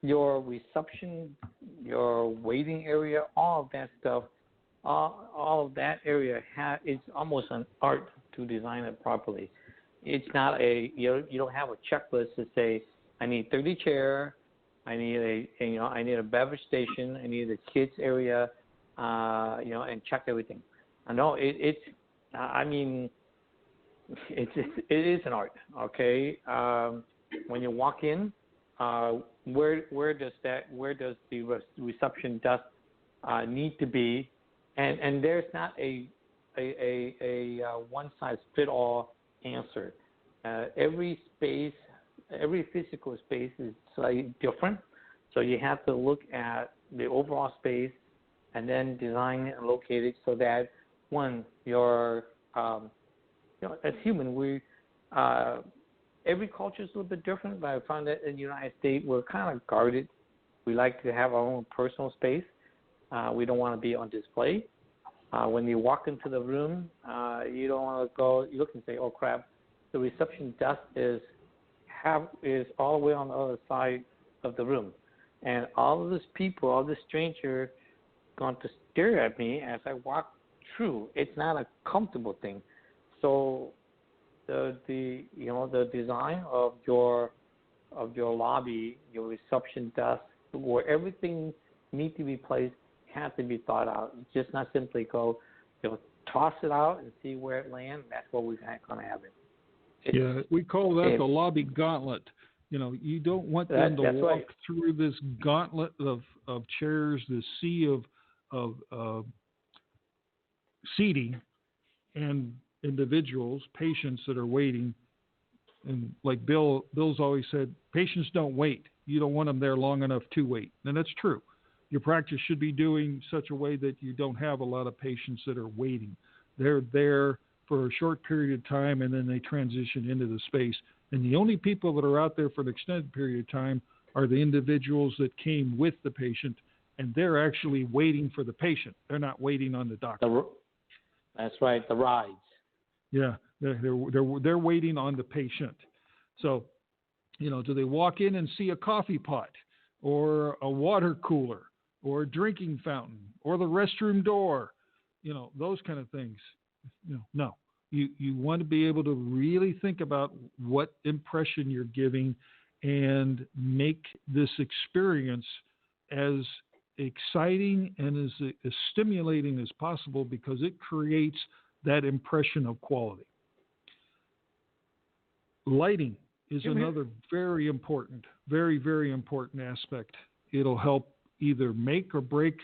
Your reception, your waiting area, all of that stuff, all of that area it's almost an art to design it properly. It's not you don't have a checklist to say, I need 30 chair, I need a beverage station, I need a kids area, and check everything. No, it is an art, okay? When you walk in, where does the reception desk need to be? And there's not a one size fit all answer. Every physical space is slightly different, so you have to look at the overall space and then design it and locate it so that your as human, every culture is a little bit different, but I found that in the United States, we're kind of guarded. We like to have our own personal space. We don't want to be on display. When you walk into the room, you don't want to go, you look and say, oh, crap, the reception desk is all the way on the other side of the room. And all of these people, all this stranger going to stare at me as I walk through. It's not a comfortable thing. So the design of your lobby, your reception desk, where everything needs to be placed, has to be thought out. It's just not simply go, toss it out and see where it lands. That's where we're going to have it. We call that the lobby gauntlet. You don't want them to walk through this gauntlet of chairs, this sea of seating, and individuals, patients that are waiting. And like Bill's always said, patients don't wait. You don't want them there long enough to wait. And that's true. Your practice should be doing such a way that you don't have a lot of patients that are waiting. They're there for a short period of time, and then they transition into the space. And the only people that are out there for an extended period of time are the individuals that came with the patient, and they're actually waiting for the patient. They're not waiting on the doctor. That's right, the rides. Yeah, they're waiting on the patient. So, do they walk in and see a coffee pot or a water cooler or a drinking fountain or the restroom door? Those kind of things. No. You want to be able to really think about what impression you're giving and make this experience as exciting and as stimulating as possible, because it creates that impression of quality. Lighting is another very important, very, very important aspect. It'll help either make or break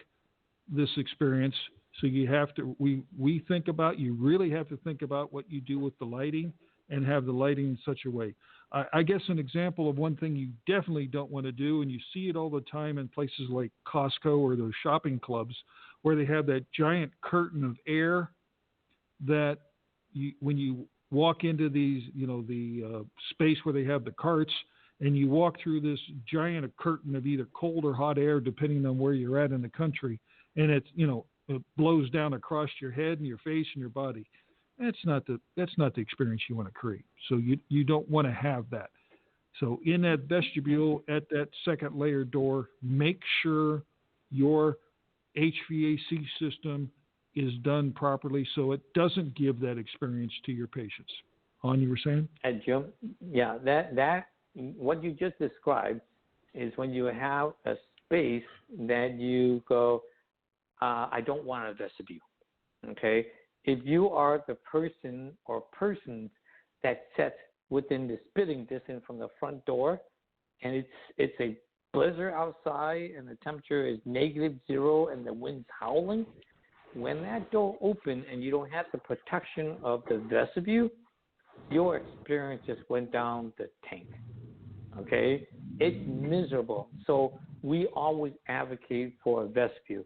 this experience. So you have to, we think about, you really have to think about what you do with the lighting and have the lighting in such a way. I guess an example of one thing you definitely don't want to do, and you see it all the time in places like Costco or those shopping clubs, where they have that giant curtain of air that when you walk into these, the space where they have the carts, and you walk through this giant curtain of either cold or hot air, depending on where you're at in the country, and it's, it blows down across your head and your face and your body. That's not the experience you want to create. So you don't want to have that. So in that vestibule, at that second layer door, make sure your HVAC system is done properly so it doesn't give that experience to your patients. On, you were saying? And Jim, yeah, that what you just described is when you have a space that you go, I don't want a vestibule. Okay, if you are the person or persons that sit within the spitting distance from the front door, and it's a blizzard outside and the temperature is -0 and the wind's howling, when that door opens and you don't have the protection of the vestibule, your experience just went down the tank. Okay? It's miserable. So we always advocate for a vestibule.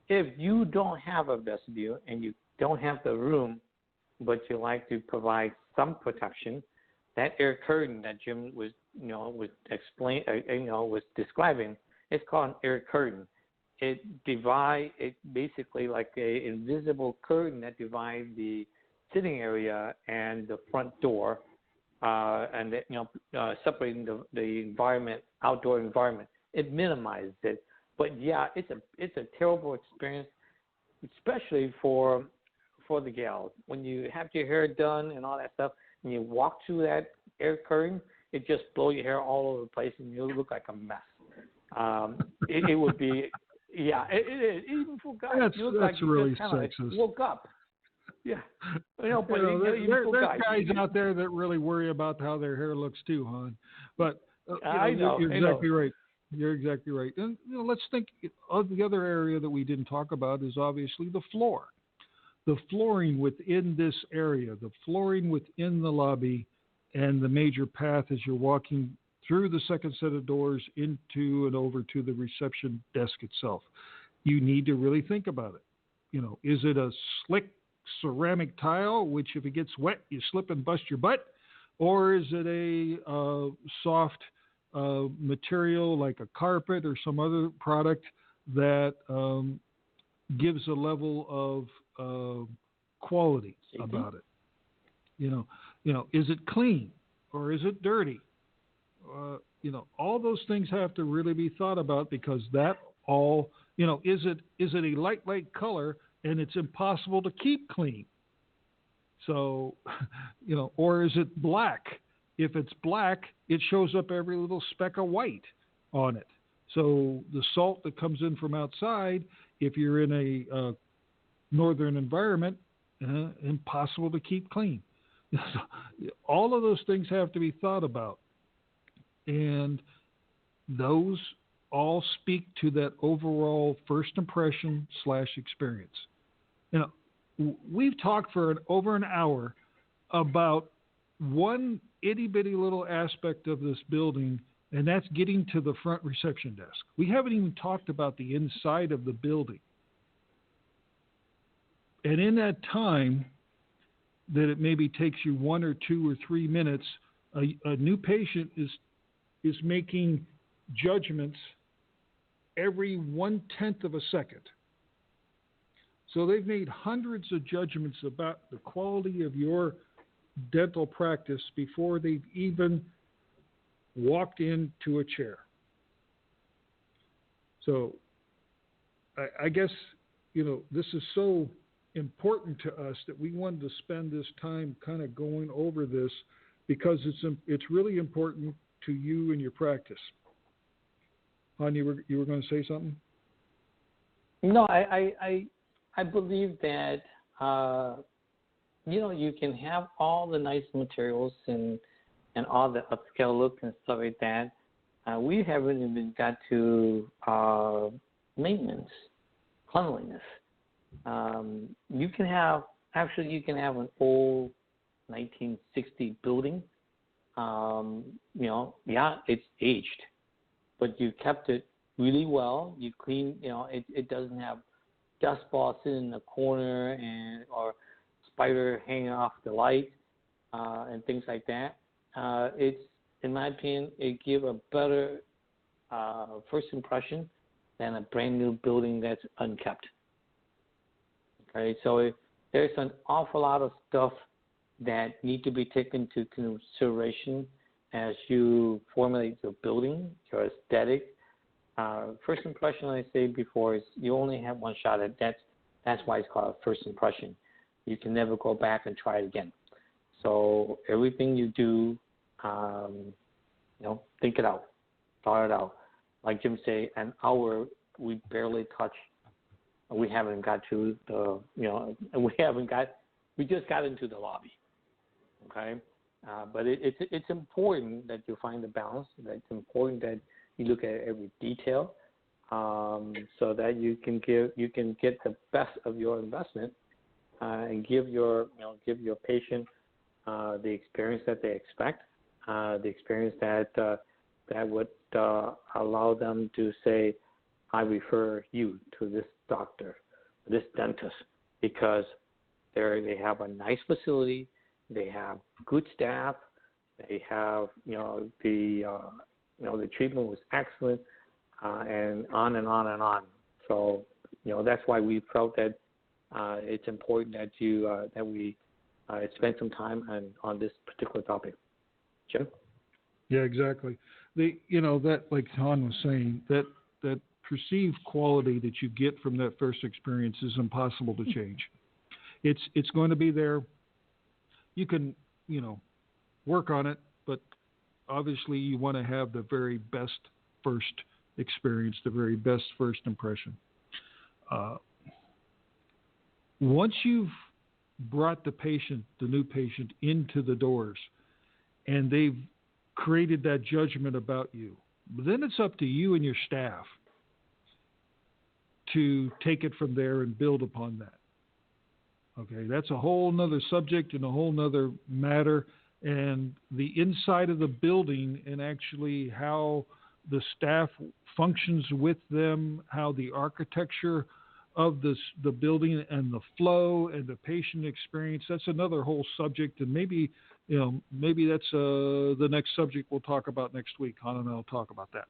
If you don't have a vestibule and you don't have the room, but you like to provide some protection, that air curtain that Jim was describing, it's called an air curtain. It basically like a invisible curtain that divides the sitting area and the front door, and separating the environment, outdoor environment. It minimizes it. But yeah, it's a terrible experience, especially for the gals. When you have your hair done and all that stuff, and you walk through that air curtain, it just blows your hair all over the place, and you look like a mess. It would be, yeah, it is. Even for guys, you look like you really just kind of woke up. Yeah, but there's guys out there that really worry about how their hair looks too, hon. But you're exactly right. You're exactly right. And let's think of the other area that we didn't talk about is obviously the floor. The flooring within this area, the flooring within the lobby and the major path as you're walking through the second set of doors into and over to the reception desk itself. You need to really think about it. Is it a slick ceramic tile, which if it gets wet, you slip and bust your butt? Or is it a soft material like a carpet or some other product that gives a level of quality about it? Is it clean or is it dirty? All those things have to really be thought about, because that all, is it a light color and it's impossible to keep clean? So, or is it black? If it's black, it shows up every little speck of white on it. So the salt that comes in from outside, if you're in a northern environment, impossible to keep clean. All of those things have to be thought about. And those all speak to that overall first impression / experience. We've talked for over an hour about one itty-bitty little aspect of this building, and that's getting to the front reception desk. We haven't even talked about the inside of the building. And in that time that it maybe takes you 1 or 2 or 3 minutes, a new patient is making judgments every 1/10 of a second. So they've made hundreds of judgments about the quality of your dental practice before they've even walked into a chair. So I guess, this is so important to us that we wanted to spend this time kind of going over this because it's really important to you and your practice. Han, you were going to say something? No, I believe that you can have all the nice materials and all the upscale look and stuff like that. We haven't even got to maintenance, cleanliness. You can have an old 1960 building. It's aged, but you kept it really well. You clean, it doesn't have dust balls sitting in the corner or spider hanging off the light and things like that. It's, in my opinion, it gives a better first impression than a brand new building that's unkept. Okay, so there's an awful lot of stuff that need to be taken into consideration as you formulate your building, your aesthetic. First impression, like I said before, is you only have one shot at that. That's why it's called a first impression. You can never go back and try it again. So everything you do, think it out, thought it out. Like Jim say, an hour we barely touch. We haven't got to we just got into the lobby. Okay, but it's important that you find the balance. That it's important that you look at every detail, so that you can get the best of your investment and give your patient the experience that they expect, the experience that would allow them to say, I refer you to this doctor, this dentist, because they have a nice facility, they have good staff, they have the treatment was excellent, and on and on and on. So that's why we felt that it's important that we spend some time on this particular topic. Jim? Yeah, exactly. That, like Han was saying, that perceived quality that you get from that first experience is impossible to change. It's going to be there. You can, work on it, but obviously you want to have the very best first experience, the very best first impression. Once you've brought the new patient into the doors, and they've created that judgment about you, then it's up to you and your staff to take it from there and build upon that. Okay, that's a whole nother subject and a whole nother matter. And the inside of the building and actually how the staff functions with them, how the architecture of the building and the flow and the patient experience, that's another whole subject. And maybe that's the next subject we'll talk about next week. Han and I will talk about that.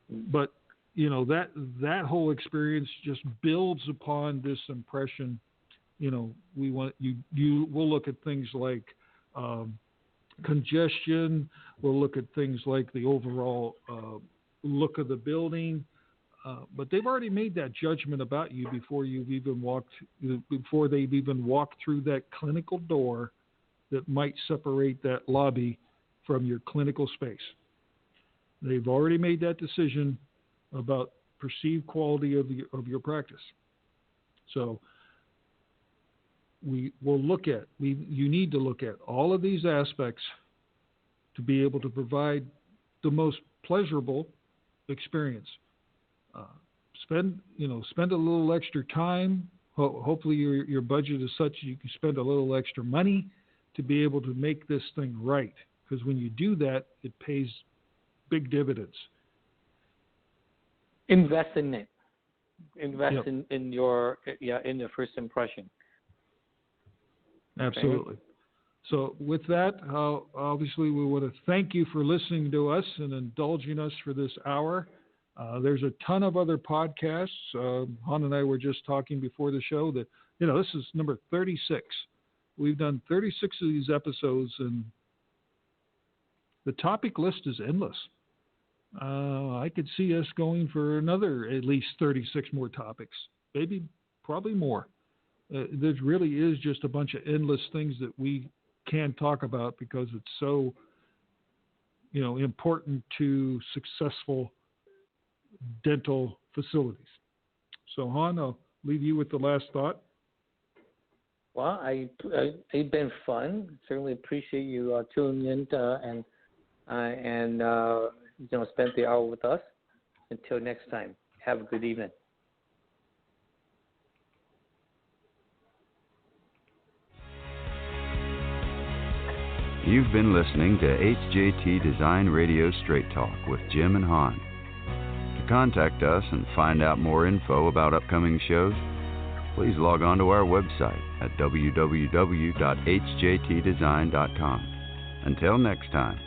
But that whole experience just builds upon this impression. We want we'll look at things like congestion. We'll look at things like the overall look of the building. But they've already made that judgment about you before they've even walked through that clinical door that might separate that lobby from your clinical space. They've already made that decision about perceived quality of your practice. So you need to look at all of these aspects to be able to provide the most pleasurable experience. Spend a little extra time. Hopefully your budget is such you can spend a little extra money to be able to make this thing right. Because when you do that, it pays big dividends. Invest in it. Invest Yep. in the first impression. Absolutely. So with that, obviously we want to thank you for listening to us and indulging us for this hour. There's a ton of other podcasts. Han and I were just talking before the show that, this is number 36. We've done 36 of these episodes, and the topic list is endless. I could see us going for another at least 36 more topics, probably more. there really is just a bunch of endless things that we can talk about because it's so, important to successful dental facilities. So, Han, I'll leave you with the last thought. Well, it's been fun. Certainly appreciate you tuning in and spent the hour with us. Until next time, have a good evening. You've been listening to HJT Design Radio Straight Talk with Jim and Han. To contact us and find out more info about upcoming shows, please log on to our website at www.hjtdesign.com. Until next time.